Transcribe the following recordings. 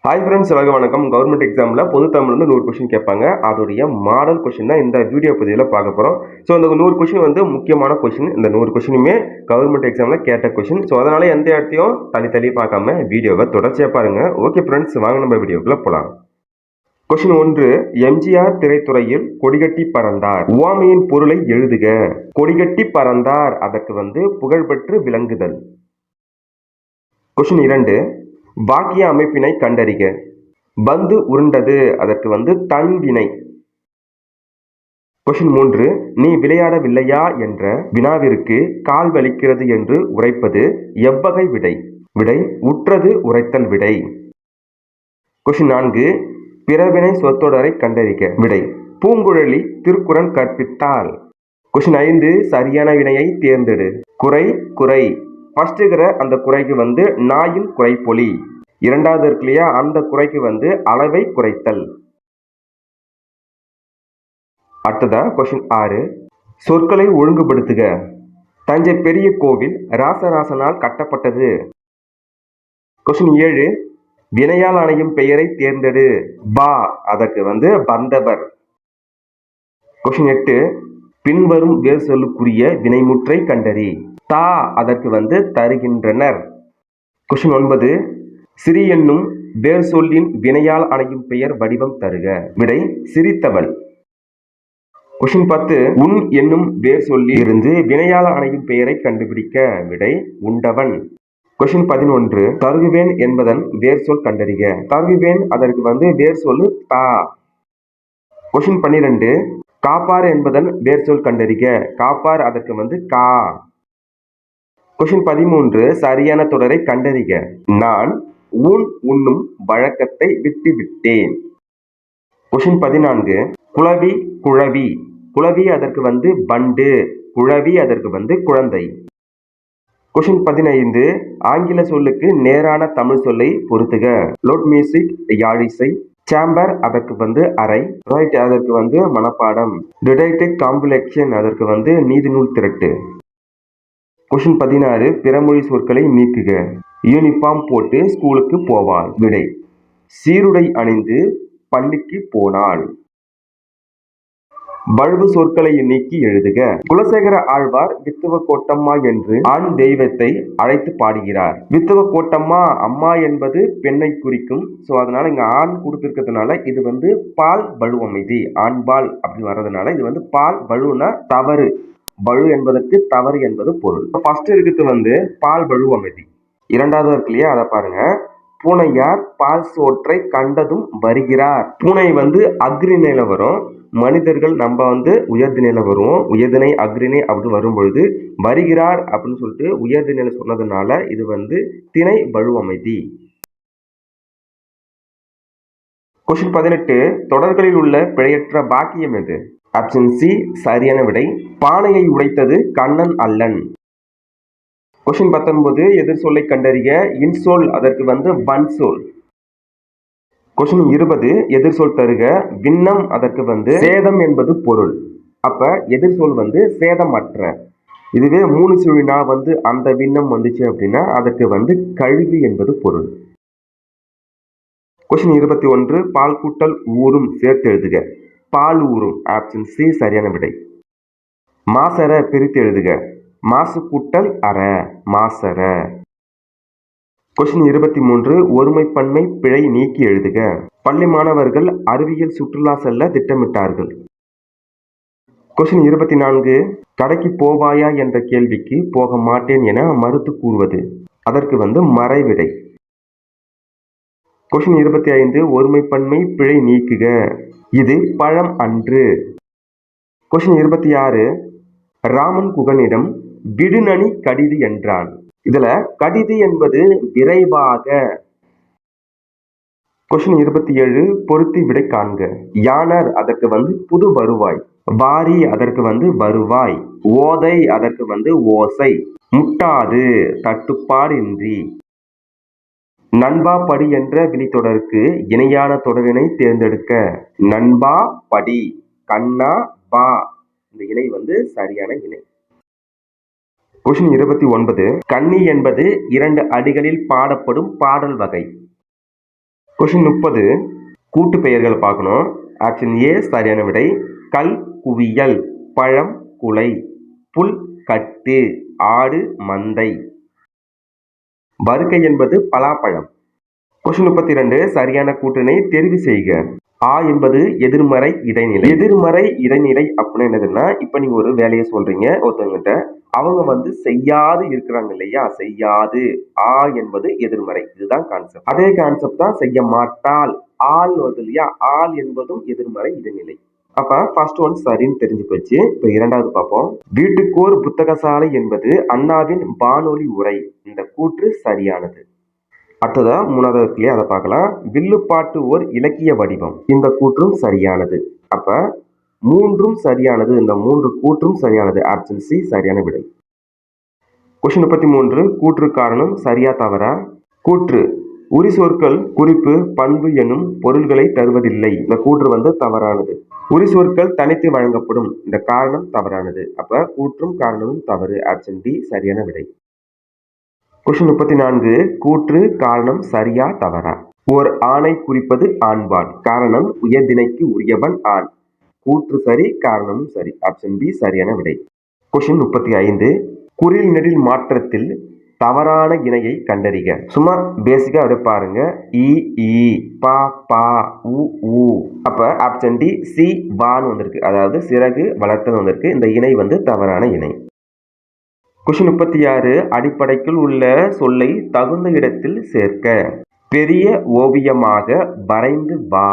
Hi friends, எல்லாருக்கும் வணக்கம். Government எக்ஸாமில் பொது தமிழ்லேருந்து 100 கொஷின் கேட்பாங்க. அதோடைய மாடல் கொஷின் தான் இந்த வீடியோ பதிவில் பார்க்க போகிறோம். ஸோ இந்த 100 கொஷின் வந்து முக்கியமான கொஷின். இந்த 100 கொஷினுமே கவர்மெண்ட் எக்ஸாமில் கேட்ட கொஷின். ஸோ அதனால் எந்த இடத்தையும் தள்ளி பார்க்காம வீடியோவை தொடர்ச்சியாக பாருங்கள். ஓகே ஃப்ரெண்ட்ஸ், வாங்க நம்ம வீடியோக்குள்ளே போகலாம். கொஷின் 1. எம்ஜிஆர் திரைத்துறையில் கொடிகட்டி பறந்தார். உவமையின் பொருளை எழுதுக. கொடிகட்டி பறந்தார், அதற்கு வந்து புகழ்பெற்று விளங்குதல். கொஷின் 2. வாக்கிய அமைப்பினை கண்டறிக. பந்து உருண்டது, அதற்கு வந்து தன்வினை. கொஷின் 3. நீ விளையாடவில்லையா என்ற வினாவிற்கு கால் வலிக்கிறது என்று உரைப்பது எவ்வகை விடை? விடை உற்றது உரைத்தல் விடை. கொஷின் 4. பிறவினை சொற்றொடரை கண்டறிக. விடை பூங்குழலி திருக்குறள் கற்பித்தாள். கொஷின் 5. சரியான வினையை தேர்ந்தெடு. குறை குறை. ஃபர்ஸ்ட் இருக்கிற அந்த குறைக்கு வந்து நாயின் குறைப்பொலி. இரண்டாவது இருக்கு இல்லையா, அந்த குறைக்கு வந்து அளவை குறைத்தல். அடுத்ததா கொஷின் 6. சொற்களை ஒழுங்குபடுத்துக. தஞ்சை பெரிய கோவில் ராசராசனால் கட்டப்பட்டது. கொஷின் 7. வினையால் அணையும் பெயரை தேர்ந்தெடு. பா, அதற்கு வந்து பந்தவர். கொஷின் 8. பின்வரும் வேர் சொல்லுக்குரிய வினைமுற்றை கண்டறி. தா, அதற்கு வந்து தருகின்றனர். கொஷின் 9. சிறி என்னும் வேர் சொல்லின் வினையால் அணையும் பெயர் வடிவம் தருக. விடை சிரித்தவள். கொஷின் 10. உன் என்னும் வேர் சொல்லில் இருந்து வினையால் அணையும் பெயரை கண்டுபிடிக்க. விடை உண்டவன். கொஷின் 11. தருகுவேன் என்பதன் வேர் சொல் கண்டறிக. தருகுவேன், அதற்கு வந்து வேர் சொல்லு தா. கொஷின் 12. காப்பார் என்பதன் வேர் சொல் கண்டறிக. காப்பார், அதற்கு வந்து கா. கொஷின் 13. சரியான தொடரை கண்டறிக. நான் ஊன் உண்ணும் வழக்கத்தை விட்டு விட்டேன். கொஷின் 14. குளவி குழவி. குளவி, அதற்கு வந்து பண்டு. குழவி, அதற்கு வந்து குழந்தை. கொஷின் 15. ஆங்கில சொல்லுக்கு நேரான தமிழ் சொல்லை பொருத்துக. லோட் மியூசிக் யாழிசை. சேம்பர், அதற்கு வந்து அறை. ரைட், அதற்கு வந்து மனப்பாடம். டிடைக்டிக் காம்ப்ளெக்ஷன், அதற்கு வந்து நீதி நூல் திரட்டு. கொஷின் 16. பிறமொழி சொற்களை நீக்குக. யூனிஃபார்ம் போட்டு ஸ்கூலுக்கு போவாள். விடை சீருடை அணிந்து பள்ளிக்கு போனாள். வழுவு சொற்களை நீக்கி எழுதுக. குலசேகர ஆழ்வார் வித்துவ கோட்டம்மா என்று ஆண் தெய்வத்தை அழைத்து பாடுகிறார். வித்துவ கோட்டம்மா, அம்மா என்பது பெண்ணை குறிக்கும். ஸோ அதனால இங்க ஆண் கொடுத்திருக்கிறதுனால இது வந்து பால் வழுவமைதி, ஆண்பால் அப்படின்னு வர்றதுனால இது வந்து பால் வழுனா தவறு. வலு என்பதற்கு தவறு என்பது பொருள். ஃபர்ஸ்ட் இருக்கிறது வந்து பால் வழுவமைதி. இரண்டாவது இருக்கு இல்லையா, அதை பாருங்க. பூனையார் பால் சோற்றை கண்டதும் வருகிறார். பூனை வந்து அக்ரிணையில வரும். மனிதர்கள் நம்ம வந்து உயர்திணையில வருவோம். உயர்திணை அக்ரிணை அப்படி வரும் பொழுது வருகிறார் அப்படின்னு சொல்லிட்டு உயர்திணையில சொன்னதுனால இது வந்து திணை வழுவமைதி. கொஸ்டின் 18. தொடர்களில் உள்ள பிழையற்ற பாக்கியம் எது? ஆப்ஷன் சி சரியான விடை பானையை உடைத்தது கண்ணன் அல்லன். கொஸ்டின் 19. எதிர் சொல்லை கண்டறிக. இன்சொல், அதற்கு வந்து வன் சொல். கொஸ்டின் 20. எதிர் சொல் தருக. விண்ணம், அதற்கு வந்து சேதம் என்பது பொருள். அப்ப எதிர் சொல் வந்து சேதமற்ற. இதுவே 3 சுழினா வந்து அந்த விண்ணம் வந்துச்சு அப்படின்னா அதற்கு வந்து கழிவு என்பது பொருள். கொஸ்டின் 21. பால் கூட்டல் ஊரும் சேர்த்து எழுதுக. பால் ஊரும், ஆப்ஷன் சி சரியான விடை. மாசற பிரித்து எழுதுக. மாசு கூட்டல் அற, மாசற. கொஸ்டின் 23. ஒருமைப்பன்மை பிழை நீக்கி எழுதுக. பள்ளி மாணவர்கள் அறிவியல் சுற்றுலா செல்ல திட்டமிட்டார்கள். கொஸ்டின் 24. கடைக்கு போவாயா என்ற கேள்விக்கு போக மாட்டேன் என மறுத்து கூறுவது, அதற்கு வந்து மறைவிடை. கொஸ்டின் 25. ஒருமைப்பன்மை பிழை நீக்குக. இது பழம் அன்று. கொஸ்டின் 26. ராமன் குகனிடம் விடுநனி கடிது என்றான். இதுல கடிது என்பது விரைவாக. கொஸ்டின் 27. பொருத்தி விடை காண்க. யானர், அதற்கு வந்து புது வருவாய். வாரி, அதற்கு வந்து வருவாய். ஓதை, அதற்கு வந்து ஓசை. முட்டாது, தட்டுப்பாடு இன்றி. நண்பா படி என்ற விழித்தொடருக்கு இணையான தொடரினை தேர்ந்தெடுக்க. நண்பா படி, கண்ணா பா, இந்த இணை வந்து சரியான இணை. கொஸ்டின் 29. கன்னி என்பது 2 அடிகளில் பாடப்படும் பாடல் வகை. கொஸ்டின் 30 கூட்டு பெயர்கள் பார்க்கணும். ஆப்ஷன் ஏ சரியான விடை. கல் குவியல், பழம் குலை, புல் கட்டு, ஆடு மந்தை. வருகை என்பது பலாப்பழம். கொஸ்டின் 32 சரியான கூற்றினை தெரிவு செய்க. ஆ என்பது எதிர்மறை இடைநிலை. எதிர்மறை இடைநிலை அப்படின்னு என்னதுன்னா, இப்ப நீங்க ஒரு வேலையை சொல்றீங்க ஒருத்தவங்கிட்ட, அவங்க செய்யாது இருக்கிறாங்க இல்லையா, செய்யாது. ஆ என்பது எதிர்மறை. இதுதான் கான்செப்ட். அதே கான்செப்ட் தான் செய்ய மாட்டாள். ஆள் வருது இல்லையா, ஆள் என்பதும் எதிர்மறை இடைநிலை. அப்ப ஃபர்ஸ்ட் ஒன் சரின்னு தெரிஞ்சு போச்சு. இப்ப இரண்டாவது பார்ப்போம். வீட்டுக்கோர் புத்தகசாலை என்பது அண்ணாவின் வானொலி உரை. இந்த கூற்று சரியானது. அடுத்ததா மூணாவது இருக்குல்லையா, அதை பார்க்கலாம். வில்லுப்பாட்டு ஓர் இலக்கிய வடிவம். இந்த கூற்றும் சரியானது. அப்ப மூன்றும் சரியானது. இந்த மூன்று கூற்றும் சரியானது. ஆப்ஷன் சி சரியான விடை. கொஸ்டின் 33 கூற்று காரணம் சரியா தவறா? கூற்று உரி சொற்கள் குறிப்பு பண்பு எனும் பொருள்களை தருவதில்லை. இந்த கூற்று தவறானது. உரி சொற்கள் தனித்து வழங்கப்படும். இந்த காரணம் தவறானது. அப்ப கூற்றும் காரணமும் தவறு. ஆப்ஷன் டி சரியான விடை. கொஸ்டின் 34 கூற்று காரணம் சரியா தவறா? ஓர் ஆணை குறிப்பது ஆண்பால். காரணம் உயர்திணைக்கு உரியவன் ஆண். கூற்று சரி, காரணமும் சரி. ஆப்ஷன் பி சரியான விடை. கொஸ்டின் 35 குறில் நெடில் மாற்றத்தில் தவறான இணையை கண்டறிக. சும்மா பேசிக்கா அப்படியே பாருங்க. இ ஈ பா பா உ ஊ. அப்ப ஆப்ஷன் டி சி வான்னு வந்திருக்கு. அதாவது சிறகு வளர்த்தல் வந்திருக்கு. இந்த இணை தவறான இணை. கொஸ்டின் 36 அடிப்படைக்குள் உள்ள சொல்லை தகுந்த இடத்தில் சேர்க்க. பெரிய ஓவியமாக வரைந்து வா.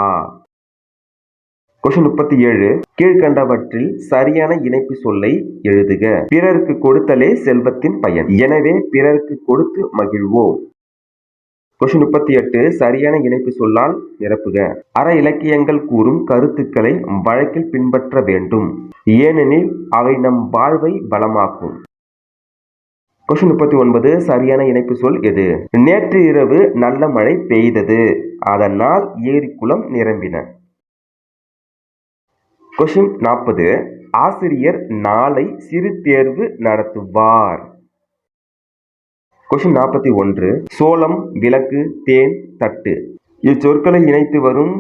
கொஸ்டின் 37 கீழ்கண்டவற்றில் சரியான இணைப்பு சொல்லை எழுதுக. பிறருக்கு கொடுத்தலே செல்வத்தின் பயன். எனவே பிறருக்கு கொடுத்து மகிழ்வோம். கொஸ்டின் 38 சரியான இணைப்பு சொல்லால் நிரப்புக. அற இலக்கியங்கள் கூறும் கருத்துக்களை வழக்கில் பின்பற்ற வேண்டும். ஏனெனில் அவை நம் வாழ்வை பலமாக்கும். கொஸ்டின் 39 சரியான இணைப்பு சொல் எது? நேற்று இரவு நல்ல மழை பெய்தது. அதனால் ஏரி குளம் நிரம்பின. கொஸ்டின் 40 ஆசிரியர் நாளை சிறு தேர்வு நடத்துவார். கொஸ்டின் 41 சோளம், விளக்கு, தேன், தட்டு. இச்சொற்களை இணைத்து வரும்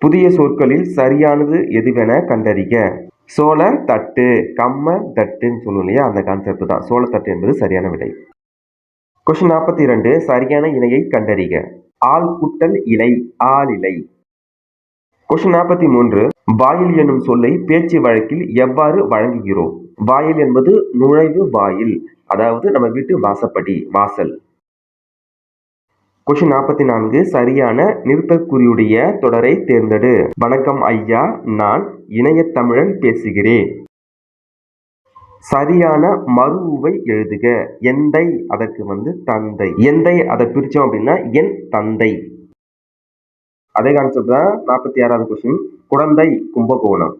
புதிய சொற்களில் சரியானது எதுவென கண்டறிக. சோள தட்டு, கம்ம தட்டுன்னு சொல்லுவோம் இல்லையா, அந்த கான்செப்ட் தான். சோளத்தட்டு என்பது சரியான விடை. கொஸ்டின் 42 சரியான இணையை கண்டறிக. ஆள் குட்டல் இலை, ஆளிலை. கொஸ்டின் 43 வாயில் எனும் சொல்லை பேச்சு வழக்கில் எவ்வாறு வழங்குகிறோம்? வாயில் என்பது நுழைவு வாயில், அதாவது நம்ம வீட்டு வாசப்படி, வாசல். கொஸ்டின் 44 சரியான நிறுத்தற்குறியுடைய தொடரை தேர்ந்தெடு. வணக்கம் ஐயா, நான் இணையத் தமிழன் பேசுகிறேன். சரியான மறுஉவை எழுதுக. எந்தை அதற்கு தந்தை. எந்தை அதை பிரிச்சோம் அப்படின்னா என் தந்தை. அதே கான்செப்ட் தான் 46வது கொஸ்டின். குழந்தை, கும்பகோணம்.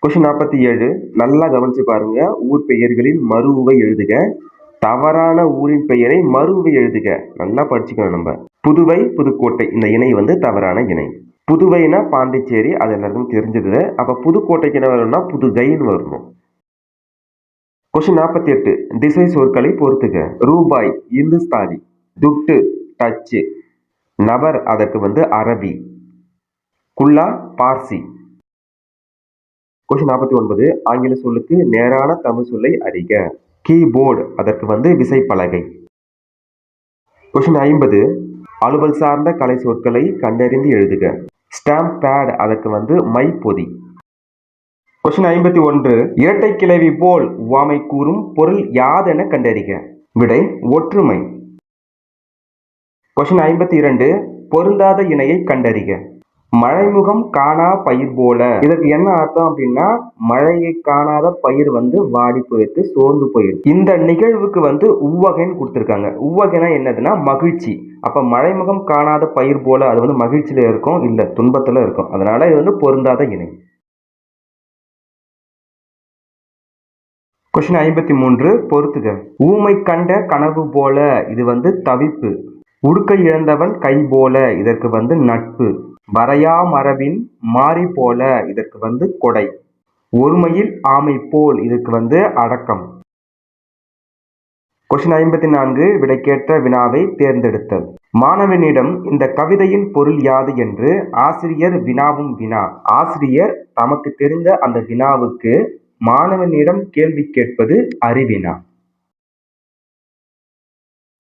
கொஸ்டின் 47 நல்லா கவனிச்சு பாருங்க. ஊர் பெயர்களில் மறுஉவை எழுதுக. தவறான ஊரின் பெயரை மறுஉவை எழுதுக. நல்லா படிச்சுக்கணும் நம்ம. புதுவை, புதுக்கோட்டை. இந்த இணை தவறான இணை. புதுவைனா பாண்டிச்சேரி, அது எல்லாருக்கும் தெரிஞ்சது. அப்ப புதுக்கோட்டைக்கு என்ன வரும்னா புதுகைன்னு வரணும். கொஸ்டின் 48 திசை சொற்களை பொறுத்துக. ரூபாய் இந்துஸ்தானி, துட்டு டச்சு, நபர் அதற்கு அரபி, குல்லா பார்சி. கொஸ்டின் 49 ஆங்கில சொல்லுக்கு நேரான தமிழ் சொல்லை அறிக. கீபோர்டு அதற்கு விசைப்பலகை. கொஸ்டின் 50 அலுவல் சார்ந்த கலை சொற்களை கண்டறிந்து எழுதுக. ஸ்டாம்ப் பேட் அதற்கு மைப்பொதி. கொஸ்டின் 51 இரட்டை கிளவி போல் உவமை கூறும் பொருள் யாதென கண்டறிக. விடை ஒற்றுமை. கொஸ்டின் 52 பொருந்தாத இணையை கண்டறிக. மழைமுகம் காணா பயிர் போல. இதற்கு என்ன அர்த்தம் அப்படின்னா, மழையை காணாத பயிர் வாடி போயிருக்கு, சோர்ந்து போயிருக்கு. இந்த நிகழ்வுக்கு உவகைன்னு கொடுத்திருக்காங்க. உவகைனா என்னதுன்னா மகிழ்ச்சி. அப்ப மழைமுகம் காணாத பயிர் போல அது மகிழ்ச்சியில இருக்கும், இல்ல துன்பத்துல இருக்கும். அதனால இது பொருந்தாத இணை. கொஸ்டின் 53 பொறுத்துக. ஊமை கண்ட கனவு போல. இது தவிப்பு. உடுக்கை இழந்தவன் கை போல. இதற்கு நட்பு. வரையா மரபின் மாறி போல. இதற்கு கொடை. ஒருமையில் ஆமை போல். இதுக்கு அடக்கம். கொஸ்டின் 54 விடைக்கேற்ற வினாவை தேர்ந்தெடுத்தல். மாணவனிடம் இந்த கவிதையின் பொருள் யாது என்று ஆசிரியர் வினாவும் வினா. ஆசிரியர் தமக்கு தெரிந்த அந்த வினாவுக்கு மாணவனிடம் கேள்வி கேட்பது அறிவினா.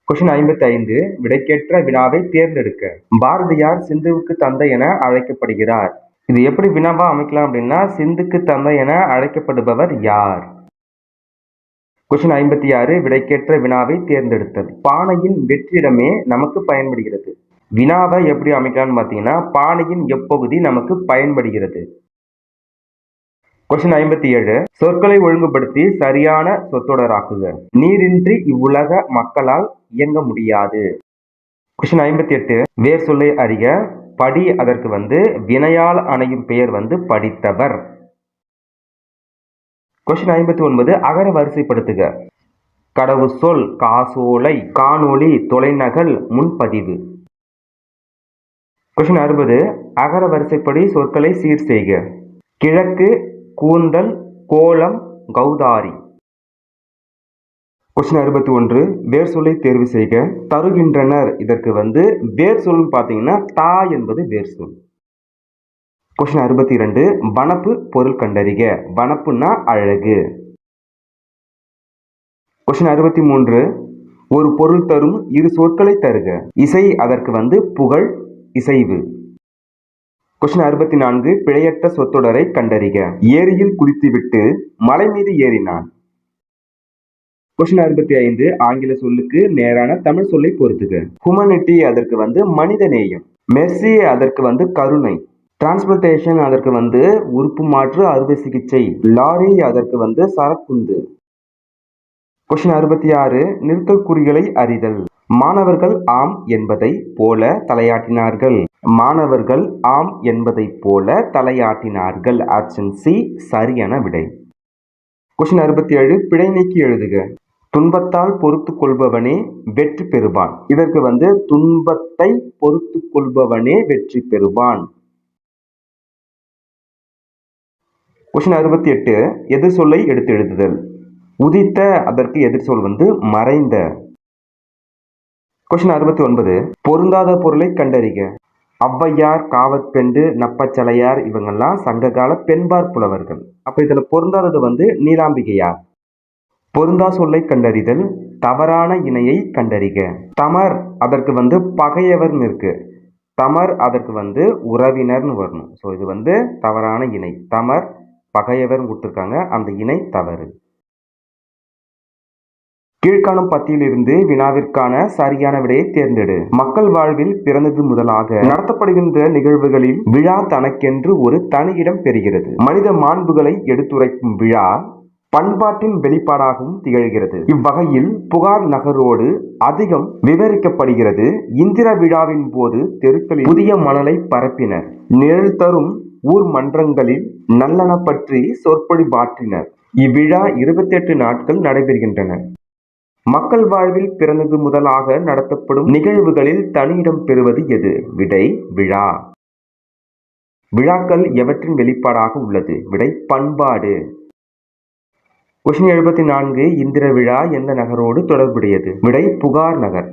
கொஸ்டின் 55 விடைக்கேற்ற வினாவை தேர்ந்தெடுக்க. பாரதியார் சிந்துவுக்கு தந்தை என அழைக்கப்படுகிறார். இது எப்படி வினாவா அமைக்கலாம் அப்படின்னா, சிந்துக்கு தந்தை என அழைக்கப்படுபவர் யார்? கொஸ்டின் 56 விடைக்கேற்ற வினாவை தேர்ந்தெடுத்தல். பானையின் வெற்றிடமே நமக்கு பயன்படுகிறது. வினாவை எப்படி அமைக்கலாம்னு பார்த்தீங்கன்னா, பானையின் எப்பகுதி நமக்கு பயன்படுகிறது. கொஸ்டின் 57 சொற்களை ஒழுங்குபடுத்தி சரியான சொற்றொடராக்குக. நீரின்றி இவ்வுலக மக்களால் இயங்க முடியாது. கொஸ்டின் 58 வேர் சொல்லை அறிக. படி அதற்கு வினையால் அணையும் பெயர் படித்தவர். கொஸ்டின் 59 அகர வரிசைப்படுத்துக. கடவுச்சொல், காசோலை, காணொளி, தொலைநகல், முன்பதிவு. கொஸ்டின் 60 அகர வரிசைப்படி சொற்களை சீர் செய்க. கிழக்கு, கூந்தல், கோலம், கௌதாரி. கொஸ்டின் 61 வேர் சொல்லை தேர்வு செய்க. தருகின்றனர் இதற்கு வேர் சொல்னு பார்த்தீங்கன்னா தா என்பது வேர் சொல். கொஸ்டின் 62 வனப்பு பொருள் கண்டறிக. வனப்புன்னா அழகு. கொஸ்டின் 63 ஒரு பொருள் தரும் இரு சொற்களை தருக. இசை அதற்கு புகழ், இசைவு. கொஸ்டின் 64 பிழையற்ற சொற்றொடரை கண்டறிக. ஏரியில் குளித்துவிட்டு மலை மீது ஏறினான். கொஸ்டின் 65 ஆங்கில சொல்லுக்கு நேரான தமிழ் சொல்லை பொருத்துக. ஹுமனிட்டி அதற்கு மனித நேயம். மெர்சி அதற்கு கருணை. டிரான்ஸ்போர்டேஷன் அதற்கு உறுப்பு மாற்று அறுவை சிகிச்சை. லாரி அதற்கு சரக்குந்து. கொஸ்டின் 66 நிறுத்தல் குறிகளை அறிதல். மாணவர்கள் ஆம் என்பதை போல தலையாட்டினார்கள். மாணவர்கள் ஆம் என்பதை போல தலையாட்டினார்கள். ஆப்ஷன் சி சரியான விடை. கொஸ்டின் 67 பிழை நீக்கி எழுதுக. துன்பத்தால் பொறுத்து கொள்பவனே வெற்றி பெறுவான். இதற்கு துன்பத்தை பொறுத்து கொள்பவனே வெற்றி பெறுவான். கொஸ்டின் 68 எதிர் சொல்லை எடுத்து எழுதுதல். உதித்த அதற்கு எதிர் சொல் மறைந்த. கொஸ்டின் 69 பொருந்தாத பொருளை கண்டறிக. ஔவையார், காவற்பெண்டு, நப்பச்சலையார் இவங்கெல்லாம் சங்ககால பெண்பார் புலவர்கள். அப்ப இதுல பொருந்தாதது நீலாம்பிகையார். பொருந்தா சொல்லை கண்டறிதல். தவறான இணையை கண்டறிக. தமர் அதற்கு பகையவர்னு இருக்கு. தமர் அதற்கு உறவினர்னு வரணும். ஸோ இது தவறான இணை. தமர் பகையவர் கொடுத்துருக்காங்க. அந்த இணை தவறு. கீழ்காணும் பத்தியிலிருந்து வினாவிற்கான சரியான விடையை தேர்ந்தெடு. மக்கள் வாழ்வில் பிறந்தது முதலாக நடத்தப்படுகின்ற நிகழ்வுகளில் விழா தனக்கென்று ஒரு தனி இடம் பெறுகிறது. மனித மாண்புகளை எடுத்துரைக்கும் விழா பண்பாட்டின் வெளிப்பாடாகவும் திகழ்கிறது. இவ்வகையில் புகார் நகரோடு அதிகம் விவரிக்கப்படுகிறது. இந்திர விழாவின் போது தெருக்களில் புதிய மணலை பரப்பினர். நிழல் தரும் ஊர் மன்றங்களில் நல்லன பற்றி சொற்பொழிவாற்றினர். இவ்விழா 28 நாட்கள் நடைபெறுகின்றன. மக்கள் வாழ்வில் பிறந்தது முதலாக நடத்தப்படும் நிகழ்வுகளில் தனியிடம் பெறுவது எது? விடை விழா. விழாக்கள் எவற்றின் வெளிப்பாடாக உள்ளது? விடை பண்பாடு. கொஸ்டின் 74 இந்திர விழா எந்த நகரோடு தொடர்புடையது? விடை புகார் நகர்.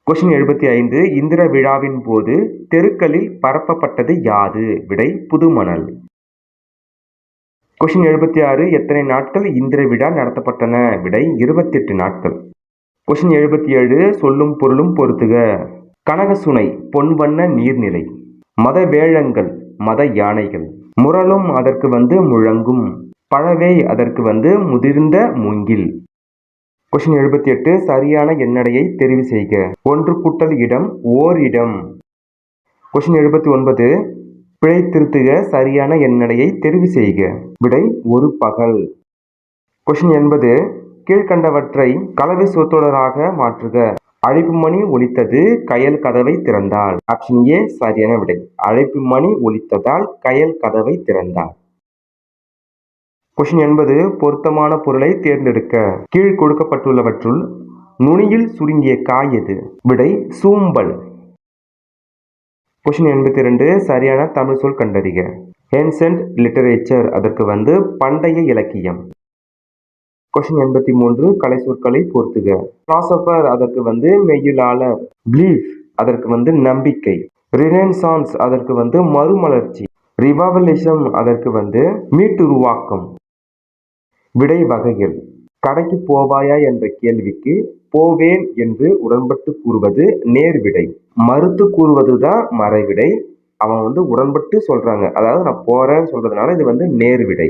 கொஸ்டின் 75 இந்திர விழாவின் போது தெருக்களில் பரப்பப்பட்டது யாது? விடை புதுமணல். கொஸ்டின் 76 எத்தனை நாட்கள் இந்திர விழா நடத்தப்பட்டன? விடை 28 நாட்கள். கொஸ்டின் 77 சொல்லும் பொருளும் பொருத்துக. கனகசுனை பொன்வண்ண நீர்நிலை. மத வேழங்கள் மத யானைகள். முரளும் அதற்கு முழங்கும். பழவே அதற்கு முதிர்ந்த மூங்கில். கொஸ்டின் 78 சரியான எண்ணடையை தெரிவு செய்க. ஒன்று கூட்டல் இடம் ஓர் இடம். கொஸ்டின் 79 பிழை திருத்துக. சரியான எண்ணடையை தெரிவு செய்க. விடை ஒரு பகல். கொஸ்டின் 80 கீழ்கண்டவற்றை கலவை சொற்றொடராக மாற்றுக. அழைப்பு மணி ஒலித்தது கயல் கதவை திறந்தாள். ஆப்ஷன் ஏ சரியான விடை. அழைப்பு மணி ஒலித்ததால் கயல் கதவை திறந்தாள். கொஸ்டின் 80 பொருத்தமான பொருளை தேர்ந்தெடுக்க. கீழ் கொடுக்கப்பட்டுள்ளவற்றுள் நுனியில் சுருங்கிய காய் எது? விடை சூம்பல். கொஸ்டின் 82 சரியான தமிழ் சொல் கண்டறிக. ஏன்சென்ட் லிட்டரேச்சர் அதற்கு பண்டைய இலக்கியம். கொஸ்டின் 83 கலை சொற்களை பொறுத்துக. பிலாசபர் அதற்கு மெய்யியலாளர். பிலீஃப் அதற்கு நம்பிக்கை. ரினெசான்ஸ் அதற்கு மறுமலர்ச்சி. ரிவைவலிசம் அதற்கு மீட்டுருவாக்கம். விடை வகைகள். கடைக்கு போவாயா என்ற கேள்விக்கு போவேன் என்று உடன்பட்டு கூறுவது நேர்விடை. மறுத்து கூறுவதுதான் மறைவிடை. அவன் உடன்பட்டு சொல்றாங்க, அதாவது நான் போறேன்னு சொல்றதுனால இது நேர்விடை.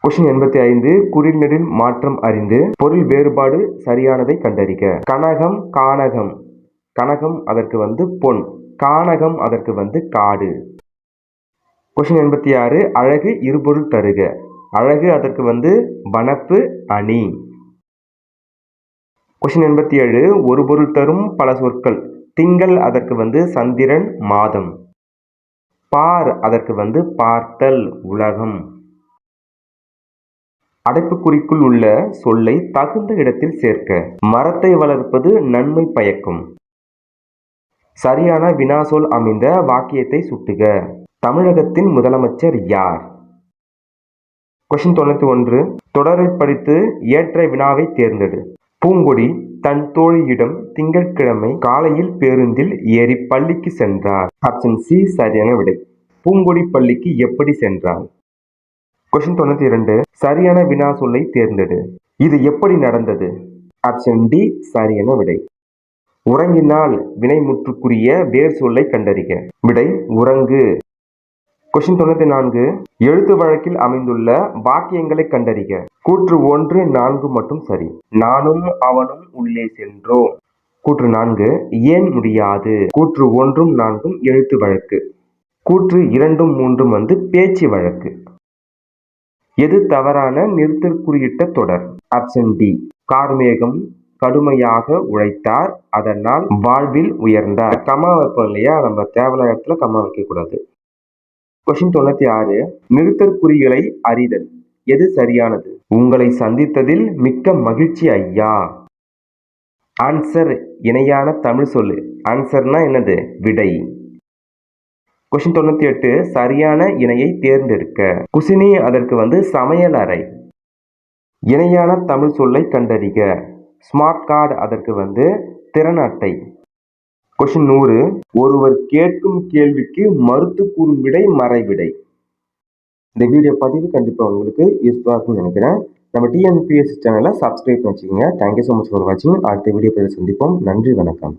கொஸ்டின் 85 குறில் நெடில் மாற்றம் அறிந்து பொருள் வேறுபாடு சரியானதை கண்டறிக. கனகம் கானகம். கனகம் அதற்கு பொன். கானகம் அதற்கு காடு. கொஸ்டின் 86 அழகு இருபொருள் தருக. அழகு அதற்கு வனப்பு அணி. கொஸ்டின் 87 ஒரு பொருள் தரும் பல சொற்கள். திங்கள் அதற்கு சந்திரன் மாதம். பார் அதற்கு பார்த்தல் உலகம். அடைப்புக்குறிக்குள் உள்ள சொல்லை தகுந்த இடத்தில் சேர்க்க. மரத்தை வளர்ப்பது நன்மை பயக்கும். சரியான வினாசொல் அமைந்த வாக்கியத்தை சுட்டுக. தமிழகத்தின் முதலமைச்சர் யார்? கொஸ்டின் 91 தொடரை படித்து ஏற்ற வினாவை தேர்ந்தெடு. பூங்கொடி தன் தோழியிடம் திங்கட்கிழமை காலையில் பேருந்தில் ஏறி பள்ளிக்கு சென்றார். ஆப்ஷன் சி சரியான விடை. பூங்கொடி பள்ளிக்கு எப்படி சென்றார்? கொஸ்டின் 92 சரியான வினா சொல்லை தேர்ந்தெடு. இது எப்படி நடந்தது? ஆப்ஷன் டி சரியான விடை. உறங்கினால் வினைமுற்றுக்குரிய வேர் சொல்லை கண்டறிக. விடை உறங்கு. கொஸ்டின் 94 எழுத்து வழக்கில் அமைந்துள்ள வாக்கியங்களை கண்டறிக. கூற்று 1 4 மட்டும் சரி. நானும் அவனும் உள்ளே சென்றோம். கூற்று 4 ஏன் முடியாது. கூற்று 1 4 எழுத்து வழக்கு. கூற்று 2 3 பேச்சு வழக்கு. எது தவறான நிறுத்தற்குறியிட்ட தொடர்? ஆப்ஷன் டி கார்மேகம் கடுமையாக உழைத்தார், அதனால் வாழ்வில் உயர்ந்தார். கமா வைப்போம் இல்லையா, நம்ம தேவையான இடத்துல கமா வைக்கக்கூடாது. கொஸ்டின் 96 நிறுத்தற்குறிகளை அறிதல். எது சரியானது? உங்களை சந்தித்ததில் மிக்க மகிழ்ச்சி ஐயா. ஆன்சர் இணையான தமிழ் சொல்லு. ஆன்சர்னா என்னது? விடை. கொஸ்டின் 98 சரியான இணையை தேர்ந்தெடுக்க. குசினி அதற்கு சமையல் அறை. இணையான தமிழ் சொல்லை கண்டறிக. ஸ்மார்ட் கார்டு அதற்கு திறன் அட்டை. கொஸ்டின் 100 ஒருவர் கேட்கும் கேள்விக்கு மறுத்து கூறும் விடை மறைவிடை. இந்த வீடியோ பதிவு கண்டிப்பாக உங்களுக்கு யூஸ்ஃபுல்லாக இருக்கும்னு நினைக்கிறேன். நம்ம டிஎன்பிஎஸ்சி சேனலை சப்ஸ்கிரைப் பண்ணி வச்சுக்கோங்க. தேங்க்யூ ஸோ மச் ஃபார் வாட்சிங். அடுத்த வீடியோ பதிவு சந்திப்போம். நன்றி, வணக்கம்.